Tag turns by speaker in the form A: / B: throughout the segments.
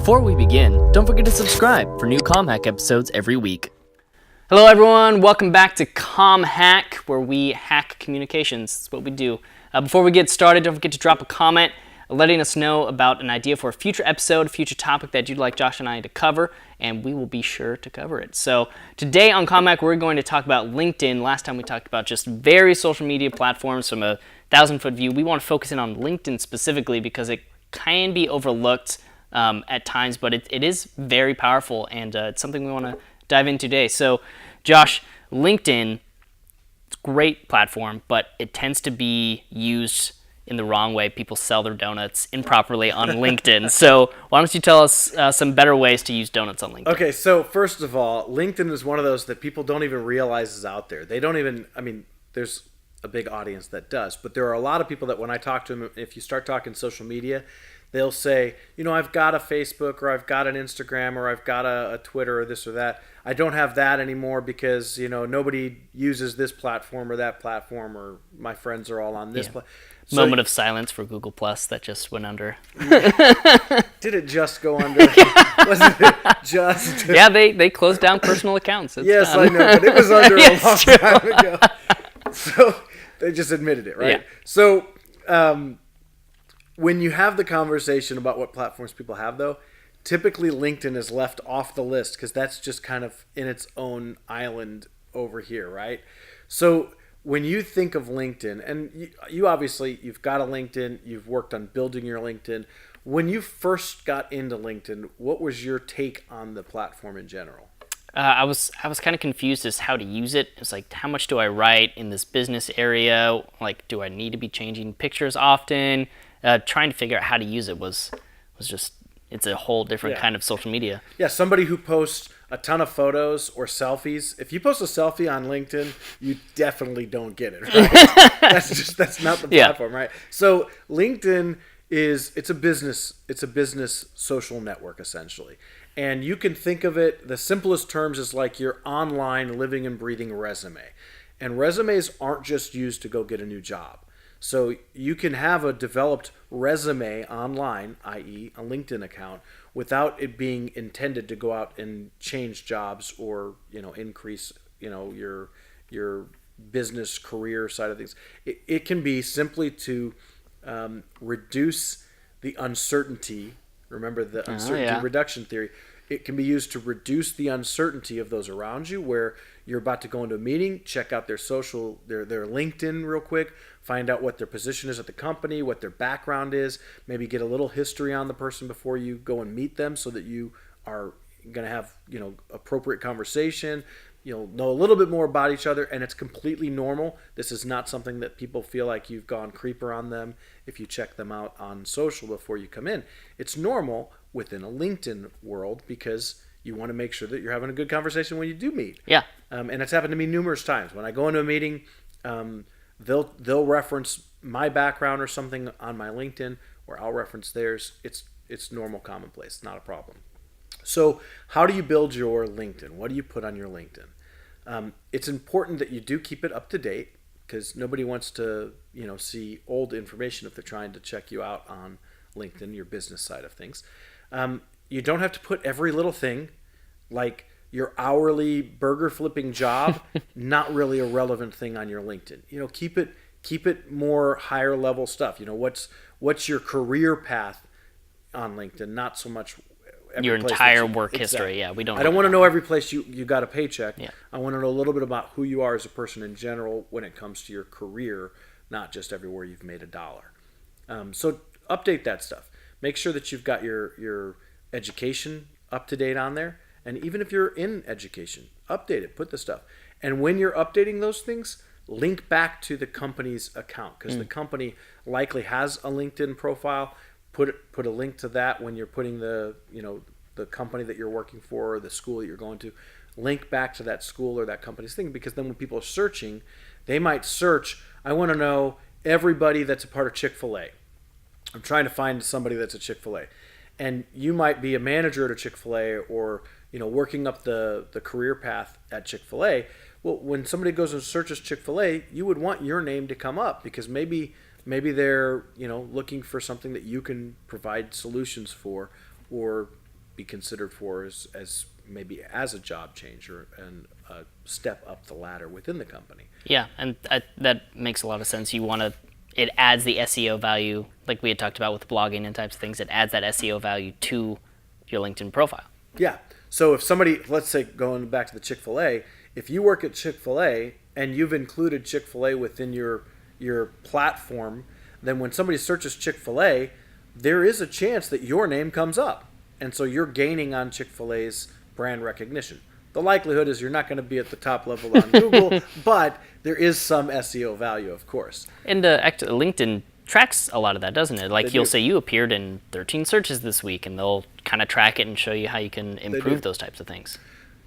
A: Before we begin, don't forget to subscribe for new ComHack episodes every week. Hello everyone, welcome back to ComHack, where we hack communications. That's what we do. Before we get started, don't forget to drop a comment letting us know about an idea for a future episode, a future topic that you'd like Josh and I to cover, and we will be sure to cover it. So today on ComHack, we're going to talk about LinkedIn. Last time we talked about just various social media platforms from a 1,000-foot view. We want to focus in on LinkedIn specifically because it can be overlooked at times, but it is very powerful, and it's something we want to dive into today. So, Josh, LinkedIn, it's a great platform, but it tends to be used in the wrong way. People sell their donuts improperly on LinkedIn. So why don't you tell us some better ways to use donuts on LinkedIn?
B: Okay, so first of all, LinkedIn is one of those that people don't even realize is out there. They don't even, there's a big audience that does, but there are a lot of people that when I talk to them, if you start talking social media, they'll say, I've got a Facebook or I've got an Instagram or I've got a Twitter or this or that. I don't have that anymore because, nobody uses this platform or that platform, or my friends are all on this platform. So,
A: moment of silence for Google Plus that just went under.
B: Did it just go under? Wasn't it just?
A: Yeah, they closed down personal accounts. It's
B: yes,
A: done.
B: I know, but it was under a long time ago. So they just admitted it, right?
A: Yeah.
B: So when you have the conversation about what platforms people have, though, typically LinkedIn is left off the list because that's just kind of in its own island over here, right? So when you think of LinkedIn, and you obviously, you've got a LinkedIn, you've worked on building your LinkedIn. When you first got into LinkedIn, what was your take on the platform in general?
A: I was kind of confused as how to use it. It's like, how much do I write in this business area? Like, do I need to be changing pictures often? Trying to figure out how to use it was just, it's a whole different kind of social media.
B: Yeah, somebody who posts a ton of photos or selfies. If you post a selfie on LinkedIn, you definitely don't get it, right? that's not the platform, right? So LinkedIn it's a business social network essentially. And you can think of it, the simplest terms is like your online living and breathing resume. And resumes aren't just used to go get a new job. So you can have a developed resume online, i.e. a LinkedIn account, without it being intended to go out and change jobs or, increase, your business career side of things. It can be simply to reduce the uncertainty. Remember the uncertainty reduction theory. It can be used to reduce the uncertainty of those around you, where you're about to go into a meeting, check out their their LinkedIn real quick, find out what their position is at the company, what their background is, maybe get a little history on the person before you go and meet them so that you are going to have, appropriate conversation. You'll know a little bit more about each other, and it's completely normal. This is not something that people feel like you've gone creeper on them if you check them out on social before you come in. It's normal within a LinkedIn world because you want to make sure that you're having a good conversation when you do meet.
A: Yeah.
B: And it's happened to me numerous times. When I go into a meeting, they'll reference my background or something on my LinkedIn, or I'll reference theirs. It's normal, commonplace. It's not a problem. So how do you build your LinkedIn? What do you put on your LinkedIn? It's important that you do keep it up to date because nobody wants to, see old information if they're trying to check you out on LinkedIn, your business side of things. You don't have to put every little thing, like your hourly burger flipping job, not really a relevant thing on your LinkedIn. Keep it more higher level stuff. What's your career path on LinkedIn, not so much
A: your entire work history. Yeah, we don't.
B: I don't want to know every place you got a paycheck.
A: Yeah.
B: I want to know a little bit about who you are as a person in general when it comes to your career, not just everywhere you've made a dollar. So update that stuff. Make sure that you've got your education up to date on there, and even if you're in education, update it. Put the stuff. And when you're updating those things, link back to the company's account because the company likely has a LinkedIn profile. Put a link to that when you're putting the company that you're working for or the school that you're going to. Link back to that school or that company's thing, because then when people are searching, they might search, I want to know everybody that's a part of Chick-fil-A. I'm trying to find somebody that's a Chick-fil-A. And you might be a manager at a Chick-fil-A or working up the career path at Chick-fil-A. Well, when somebody goes and searches Chick-fil-A, you would want your name to come up because maybe they're looking for something that you can provide solutions for, or be considered for as maybe as a job changer and a step up the ladder within the company.
A: Yeah, and that makes a lot of sense. It adds the SEO value, like we had talked about with blogging and types of things. It adds that SEO value to your LinkedIn profile.
B: Yeah. So if somebody, let's say going back to the Chick-fil-A, if you work at Chick-fil-A and you've included Chick-fil-A within your platform, then when somebody searches Chick-fil-A, there is a chance that your name comes up. And so you're gaining on Chick-fil-A's brand recognition. The likelihood is you're not going to be at the top level on Google, but there is some SEO value, of course.
A: And LinkedIn tracks a lot of that, doesn't it? Like you'll say you appeared in 13 searches this week, and they'll kind of track it and show you how you can improve those types of things.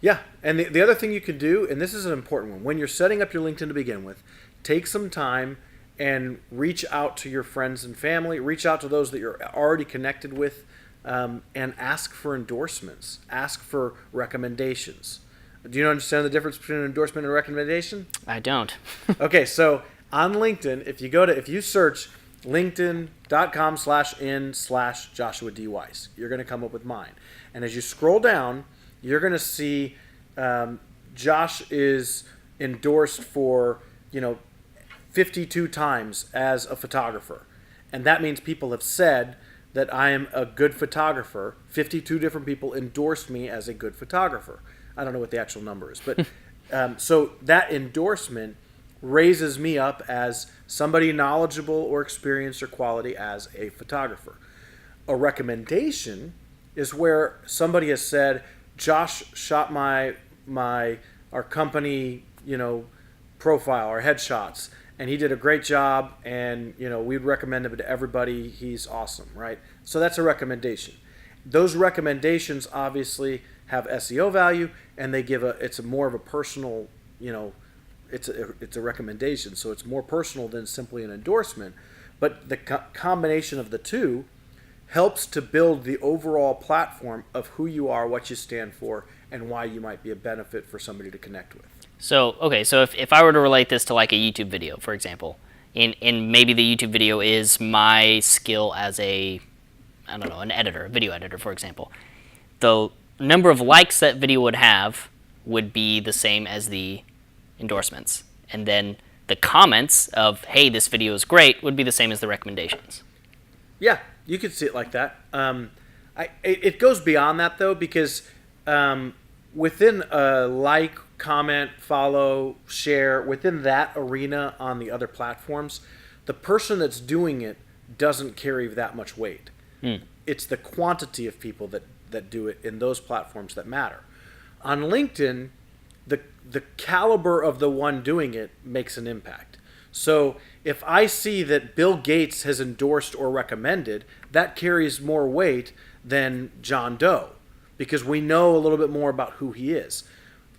B: Yeah, and the other thing you can do, and this is an important one, when you're setting up your LinkedIn to begin with, take some time and reach out to your friends and family, reach out to those that you're already connected with, and ask for endorsements, ask for recommendations. Do you understand the difference between an endorsement and a recommendation?
A: I don't.
B: Okay, so on LinkedIn, if you search linkedin.com/in/Joshua D. Weiss, you're going to come up with mine. And as you scroll down, you're going to see Josh is endorsed for 52 times as a photographer. And that means people have said that I am a good photographer. 52 different people endorsed me as a good photographer. I don't know what the actual number is. But so that endorsement raises me up as somebody knowledgeable or experienced or quality as a photographer. A recommendation is where somebody has said, Josh shot our company, profile, our headshots, and he did a great job, and we'd recommend him to everybody. He's awesome, right? So that's a recommendation. Those recommendations obviously have SEO value, and they give it's more of a personal, it's a recommendation, so it's more personal than simply an endorsement. But the combination of the two helps to build the overall platform of who you are, what you stand for, and why you might be a benefit for somebody to connect with.
A: So if I were to relate this to like a YouTube video, for example, and maybe the YouTube video is my skill as an editor, a video editor, for example, the number of likes that video would have would be the same as the endorsements. And then the comments of, hey, this video is great, would be the same as the recommendations.
B: Yeah, you could see it like that. It goes beyond that, though, because within a like, comment, follow, share, within that arena on the other platforms, the person that's doing it doesn't carry that much weight. It's the quantity of people that do it in those platforms that matter. On LinkedIn, the caliber of the one doing it makes an impact. So if I see that Bill Gates has endorsed or recommended, that carries more weight than John Doe, because we know a little bit more about who he is.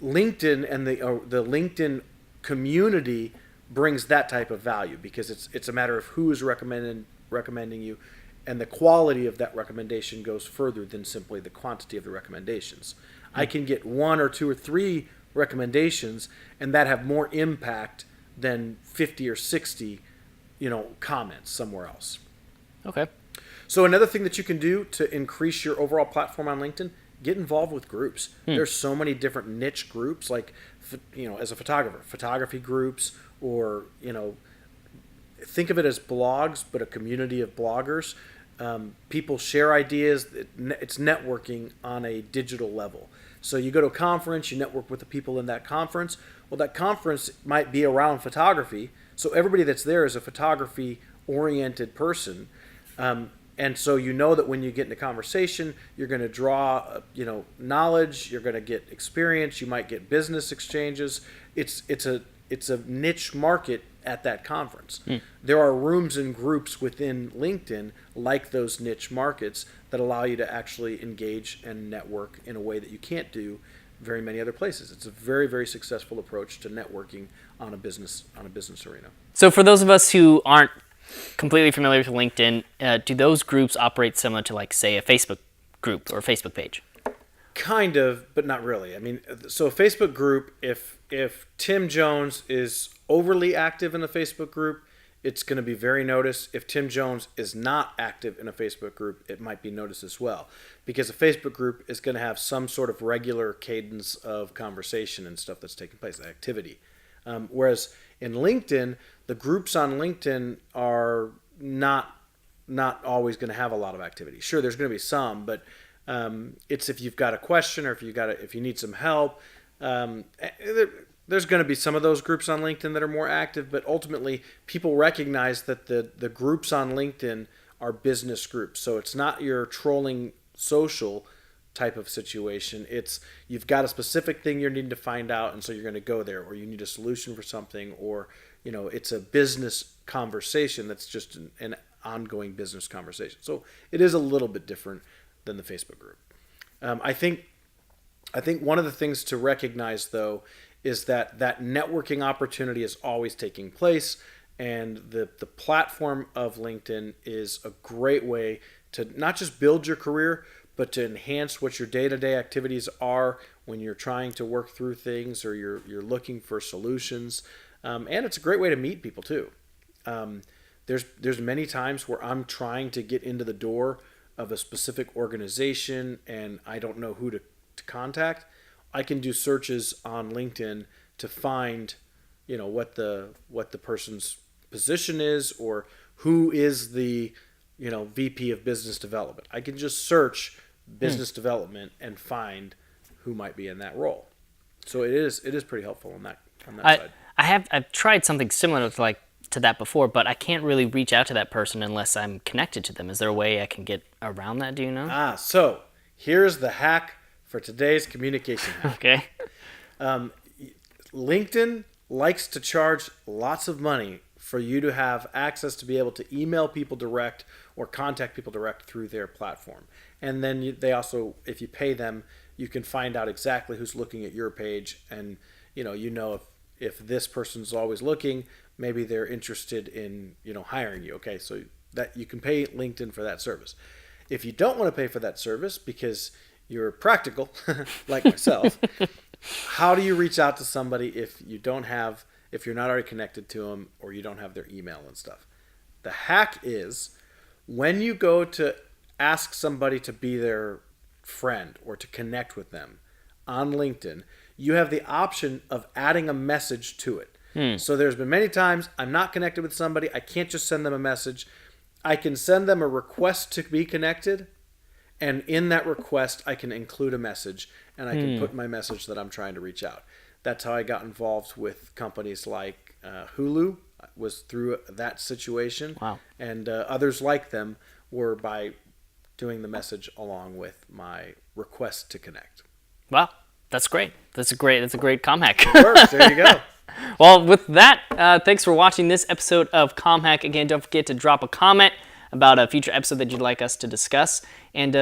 B: LinkedIn and the LinkedIn community brings that type of value, because it's a matter of who is recommending you, and the quality of that recommendation goes further than simply the quantity of the recommendations. I can get 1 or 2 or 3 recommendations, and that have more impact than 50 or 60, comments somewhere else.
A: Okay.
B: So another thing that you can do to increase your overall platform on LinkedIn, get involved with groups. There's so many different niche groups, like, as a photographer, photography groups, or, think of it as blogs, but a community of bloggers. People share ideas. It's networking on a digital level. So you go to a conference, you network with the people in that conference. Well, that conference might be around photography, so everybody that's there is a photography-oriented person. And so that when you get into conversation, you're going to draw, knowledge. You're going to get experience. You might get business exchanges. It's a niche market at that conference. There are rooms and groups within LinkedIn like those niche markets that allow you to actually engage and network in a way that you can't do very many other places. It's a very, very successful approach to networking on a business arena.
A: So for those of us who aren't completely familiar with LinkedIn, do those groups operate similar to, like, say, a Facebook group or a Facebook page?
B: Kind of, but not really. I mean, so a Facebook group, if Tim Jones is overly active in a Facebook group, it's going to be very noticed. If Tim Jones is not active in a Facebook group, it might be noticed as well, because a Facebook group is going to have some sort of regular cadence of conversation and stuff that's taking place, activity. Whereas in LinkedIn, the groups on LinkedIn are not always going to have a lot of activity. Sure, there's going to be some, but it's if you've got a question or if you need some help. There's going to be some of those groups on LinkedIn that are more active, but ultimately people recognize that the groups on LinkedIn are business groups. So it's not your trolling social type of situation. It's you've got a specific thing you're needing to find out, and so you're going to go there, or you need a solution for something, or it's a business conversation that's just an ongoing business conversation. So it is a little bit different than the Facebook group. I think one of the things to recognize, though, is that networking opportunity is always taking place, and the platform of LinkedIn is a great way to not just build your career, but to enhance what your day-to-day activities are when you're trying to work through things or you're looking for solutions. And it's a great way to meet people too. There's many times where I'm trying to get into the door of a specific organization and I don't know who to contact. I can do searches on LinkedIn to find, what the person's position is or who is the, VP of business development. I can just search business development and find who might be in that role. So it is pretty helpful on that side.
A: I've tried something similar to that before, but I can't really reach out to that person unless I'm connected to them. Is there a way I can get around that? Do you know?
B: So here's the hack for today's communication hack.
A: Okay.
B: LinkedIn likes to charge lots of money for you to have access to be able to email people direct or contact people direct through their platform. And then they also, if you pay them, you can find out exactly who's looking at your page, and if this person's always looking, maybe they're interested in hiring you. Okay, so that you can pay LinkedIn for that service. If you don't want to pay for that service because you're practical, like myself, how do you reach out to somebody if you're not already connected to them or you don't have their email and stuff? The hack is when you go to ask somebody to be their friend or to connect with them on LinkedIn, you have the option of adding a message to it. So there's been many times I'm not connected with somebody. I can't just send them a message. I can send them a request to be connected, and in that request I can include a message, and I can put my message that I'm trying to reach out. That's how I got involved with companies like Hulu, was through that situation.
A: Wow.
B: And others like them were by doing the message along with my request to connect.
A: Wow, that's great. That's a great ComHack.
B: It works. There you go.
A: Well, with that, thanks for watching this episode of ComHack. Again, don't forget to drop a comment about a future episode that you'd like us to discuss, and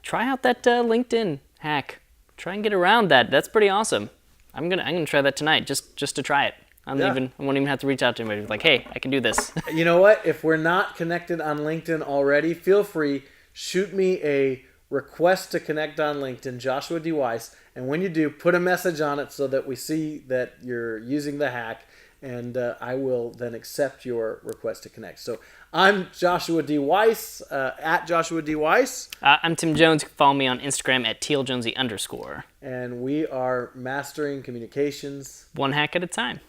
A: try out that LinkedIn hack. Try and get around that. That's pretty awesome. I'm gonna try that tonight just to try it. I won't even have to reach out to anybody. Like, hey, I can do this.
B: You know what? If we're not connected on LinkedIn already, feel free, shoot me a request to connect on LinkedIn, Joshua D. Weiss, and when you do, put a message on it so that we see that you're using the hack, and I will then accept your request to connect. So I'm Joshua D. Weiss, at Joshua D. Weiss.
A: I'm Tim Jones. You can follow me on Instagram at TealJonesy_.
B: And we are mastering communications.
A: One hack at a time.